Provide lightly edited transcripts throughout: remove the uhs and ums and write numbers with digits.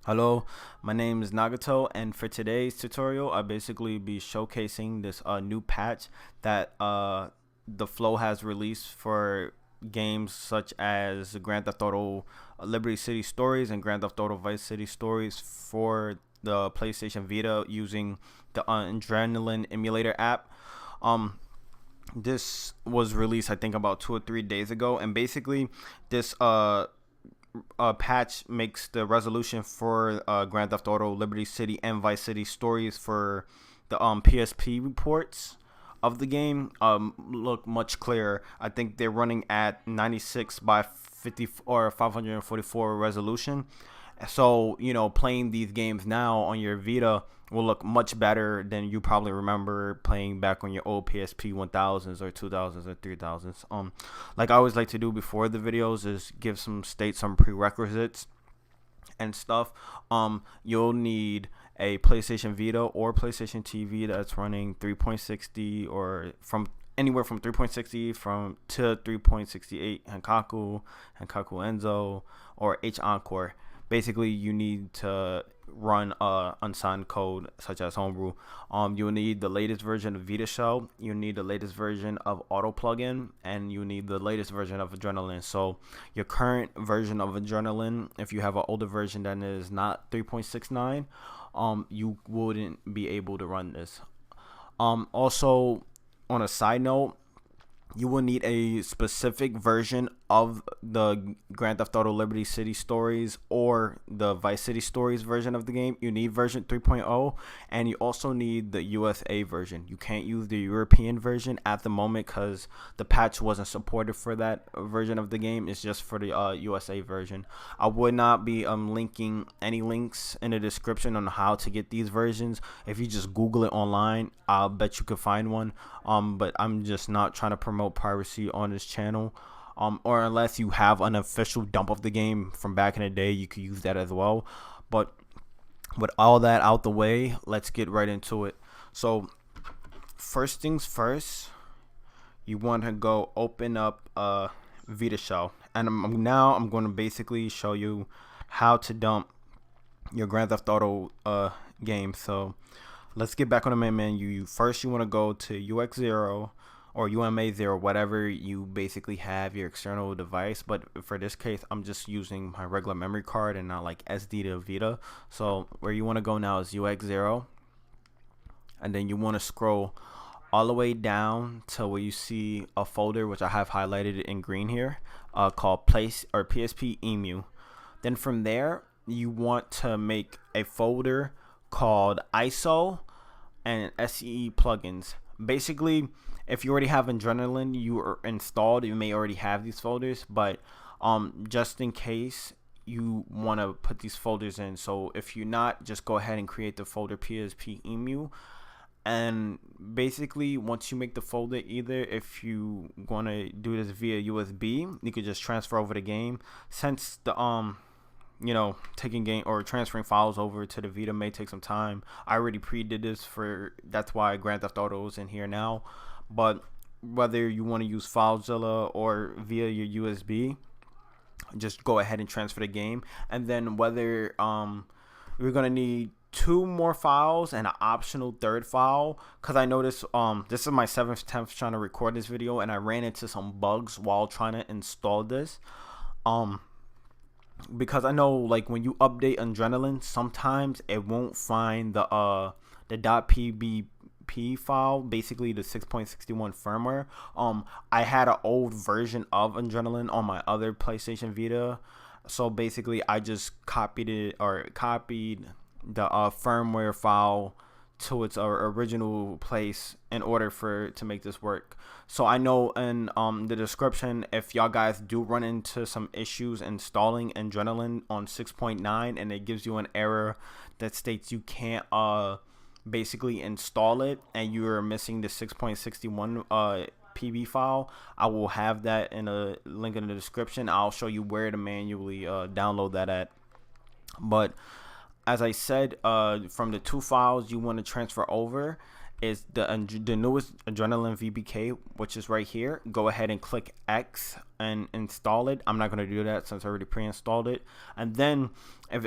Hello, my name is Nagato, and for today's tutorial, I basically be showcasing this new patch that the Flow has released for games such as Grand Theft Auto Liberty City Stories and Grand Theft Auto Vice City Stories for the PlayStation Vita using the Adrenaline emulator app. This was released I think about 2 or 3 days ago, and basically this patch makes the resolution for Grand Theft Auto Liberty City and Vice City Stories for the PSP reports of the game look much clearer. I think they're running at 96 by 50 or 544 resolution. So, playing these games now on your Vita will look much better than you probably remember playing back on your old PSP 1000s or 2000s or 3000s. Like I always like to do before the videos is give some prerequisites and stuff. You'll need a PlayStation Vita or PlayStation TV that's running 3.60 or from anywhere from 3.60 to 3.68 HENKaku, enso, or h-encore. Basically, you need to run unsigned code such as homebrew. You'll need the latest version of VitaShell. You need the latest version of Autoplugin, and you need the latest version of Adrenaline. So your current version of Adrenaline, if you have an older version that is not 3.69, you wouldn't be able to run this. Also, on a side note, you will need a specific version of the Grand Theft Auto Liberty City Stories or the Vice City Stories version of the game. You need version 3.0, and you also need the USA version. You can't use the European version at the moment because the patch wasn't supported for that version of the game. It's just for the USA version. I would not be linking any links in the description on how to get these versions. If you just Google it online, I'll bet you could find one. But I'm just not trying to promote piracy on this channel. Or unless you have an official dump of the game from back in the day, you could use that as well. But with all that out the way, let's get right into it. So first things first, you want to go open up VitaShell, and I'm going to basically show you how to dump your Grand Theft Auto game. So let's get back on the main menu. First, you want to go to UX0 or UMA0, whatever you basically have your external device. But for this case, I'm just using my regular memory card and not like SD to Vita. So where you want to go now is UX0, and then you want to scroll all the way down to where you see a folder which I have highlighted in green here, called Place or PSP Emu. Then from there, you want to make a folder called ISO and SE plugins. Basically, if you already have Adrenaline you are installed, you may already have these folders, but just in case you want to put these folders in. So if you're not, just go ahead and create the folder PSP Emu. And basically, once you make the folder, either if you want to do this via USB, you could just transfer over the game. Since the taking game or transferring files over to the Vita may take some time. I already pre-did this that's why Grand Theft Auto is in here now. But whether you want to use FileZilla or via your USB, just go ahead and transfer the game. And then whether we're gonna need 2 more files and an optional 3rd file, because I noticed this is my 7th attempt trying to record this video, and I ran into some bugs while trying to install this. Because I know, like, when you update Adrenaline, sometimes it won't find the .pbp file, basically the 6.61 firmware. I had an old version of Adrenaline on my other PlayStation Vita, so basically I just copied the firmware file to its original place in order to make this work. So I know in the description, if y'all guys do run into some issues installing Adrenaline on 6.9 and it gives you an error that states you can't basically install it and you're missing the 6.61 PB file, I will have that in a link in the description. I'll show you where to manually download that at. But as I said, from the 2 files you want to transfer over, is the newest Adrenaline VPK, which is right here. Go ahead and click X and install it. I'm not going to do that since I already pre-installed it. And then if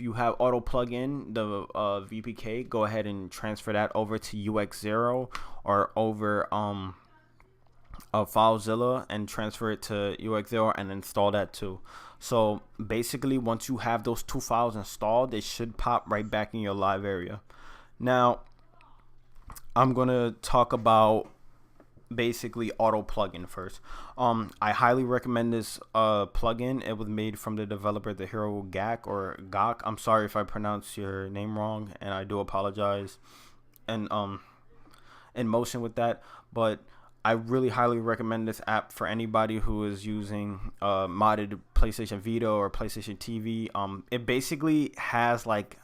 you have Autoplugin, the VPK, go ahead and transfer that over to UX0 or over FileZilla and transfer it to UX0 and install that too. So basically, once you have those two files installed, they should pop right back in your live area. Now, I'm gonna talk about basically Autoplugin first. I highly recommend this plugin. It was made from the developer, the Hero Gak or Gak. I'm sorry if I pronounce your name wrong, and I do apologize. And in motion with that, but I really highly recommend this app for anybody who is using modded PlayStation Vita or PlayStation TV. It basically has like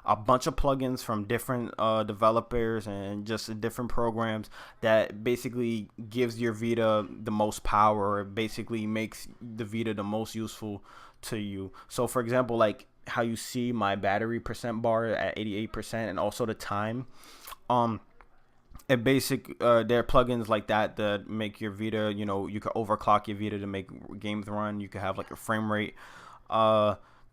a bunch of plugins from different developers and just different programs that basically gives your Vita the most power, or basically makes the Vita the most useful to you. So for example, like how you see my battery percent bar at 88% and also the time, there are plugins like that that make your Vita, you know, you can overclock your Vita to make games run. You can have like a frame rate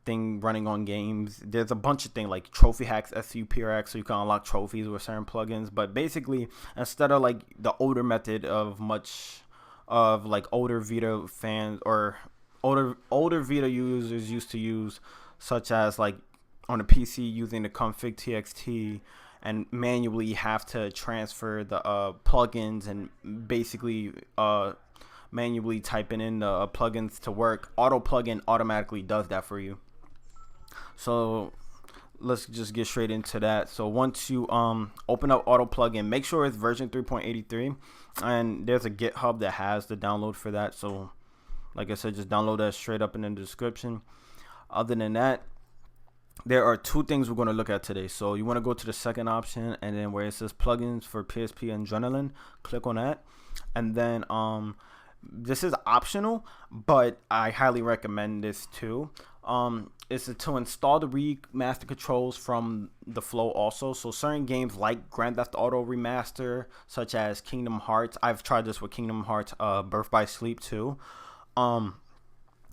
thing running on games. There's a bunch of things like trophy hacks, SUPRX, so you can unlock trophies with certain plugins. But basically, instead of like the older method of much of like older Vita fans or older Vita users used to use, such as like on a PC using the config txt and manually have to transfer the plugins and basically manually typing in the plugins to work. Autoplugin automatically does that for you. So let's just get straight into that. So once you open up Autoplugin, make sure it's version 3.83, and there's a GitHub that has the download for that. So like I said, just download that straight up in the description. Other than that, there are two things we're going to look at today. So you want to go to the second option, and then where it says plugins for PSP and Adrenaline, click on that. And then this is optional, but I highly recommend this too. Is to install the remaster controls from the flow also. So certain games like Grand Theft Auto Remaster, such as Kingdom Hearts. I've tried this with Kingdom Hearts Birth by Sleep too.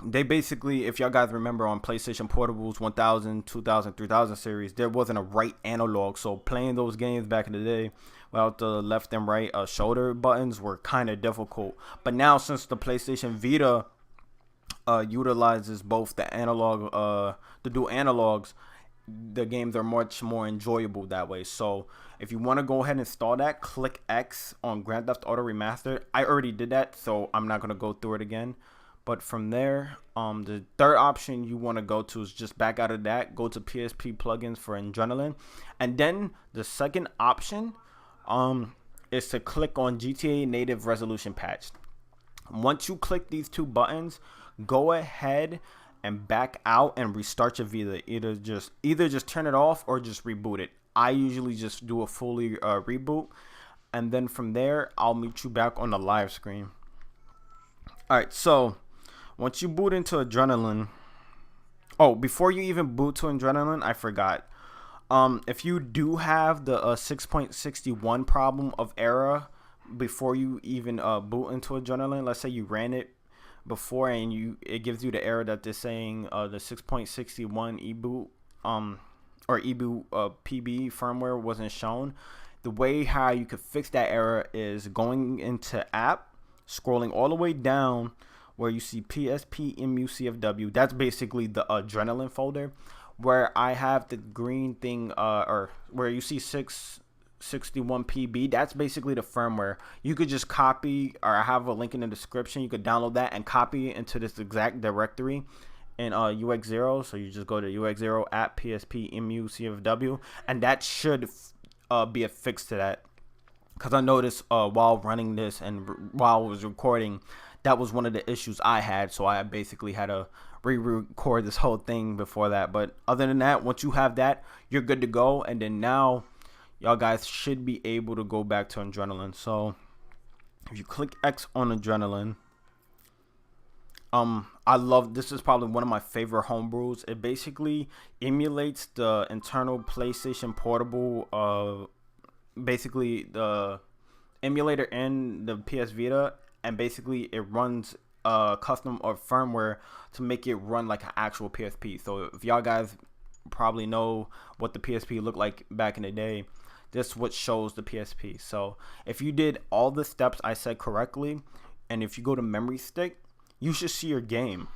They basically, if y'all guys remember on PlayStation Portables 1000, 2000, 3000 series, there wasn't a right analog. So playing those games back in the day without the left and right shoulder buttons were kind of difficult. But now, since the PlayStation Vita utilizes both the analog, the dual analogs, the games are much more enjoyable that way. So if you want to go ahead and install that, click X on Grand Theft Auto Remastered. I already did that, so I'm not going to go through it again. But from there, the third option you want to go to is just back out of that, go to PSP plugins for Adrenaline. And then the second option is to click on GTA Native Resolution Patch. Once you click these two buttons, go ahead and back out and restart your Vita. Either just turn it off or just reboot it. I usually just do a fully reboot, and then from there I'll meet you back on the live screen. Alright, so once you boot into Adrenaline, before you even boot to Adrenaline, I forgot. If you do have the 6.61 problem of error before you even boot into Adrenaline, let's say you ran it before and it gives you the error that they're saying the 6.61 eboot or eboot PB firmware wasn't shown. The way how you could fix that error is going into app, scrolling all the way down where you see PSP MUCFW. That's basically the Adrenaline folder, where I have the green thing or where you see 661 PB. That's basically the firmware. You could just copy, or I have a link in the description. You could download that and copy it into this exact directory in UX0. So you just go to UX0 at PSP MUCFW, and that should be a fix to that. Because I noticed while running this and while I was recording, that was one of the issues I had. So I basically had to re-record this whole thing before that. But other than that, once you have that, you're good to go. And then now y'all guys should be able to go back to Adrenaline. So if you click X on Adrenaline, I love this. Is probably one of my favorite homebrews. It basically emulates the internal PlayStation Portable basically the emulator in the PS Vita, and basically it runs custom or firmware to make it run like an actual PSP. So if y'all guys probably know what the PSP looked like back in the day, this is what shows the PSP. So if you did all the steps I said correctly, and if you go to memory stick, you should see your game.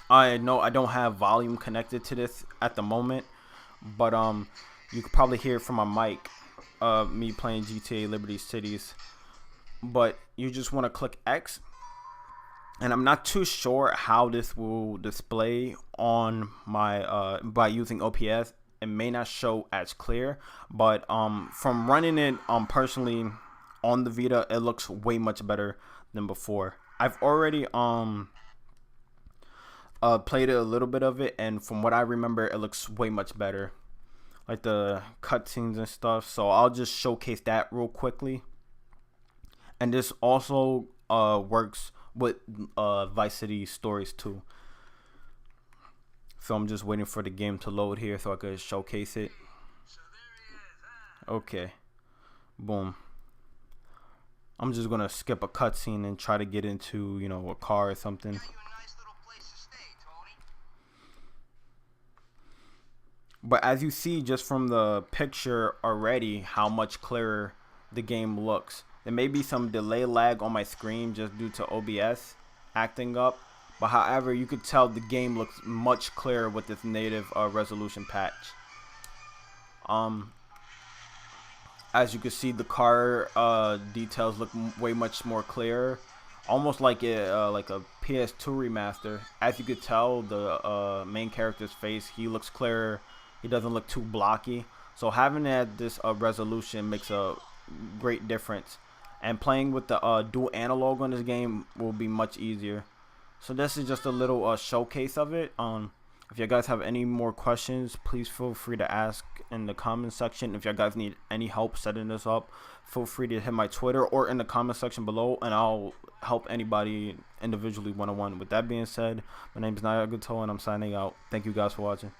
I know I don't have volume connected to this at the moment, but you could probably hear it from my mic, me playing GTA Liberty Cities. But you just want to click X, and I'm not too sure how this will display on my by using OPS. It may not show as clear, but from running it personally on the Vita, it looks way much better than before. I've already played a little bit of it, and from what I remember, it looks way much better, like the cutscenes and stuff. So I'll just showcase that real quickly. And this also works with Vice City stories too. So I'm just waiting for the game to load here so I could showcase it. Okay, boom. I'm just gonna skip a cutscene and try to get into, you know, a car or something. But as you see just from the picture already, how much clearer the game looks. There may be some delay lag on my screen just due to OBS acting up, but however, you could tell the game looks much clearer with this native resolution patch. As you can see, the car details look way much more clear, almost like a PS2 remaster. As you could tell, the main character's face, he looks clearer. He doesn't look too blocky. So having at this resolution makes a great difference. And playing with the dual analog on this game will be much easier. So this is just a little showcase of it. If you guys have any more questions, please feel free to ask in the comment section. If you guys need any help setting this up, feel free to hit my Twitter or in the comment section below, and I'll help anybody individually one-on-one. With that being said, my name is Nagato, and I'm signing out. Thank you guys for watching.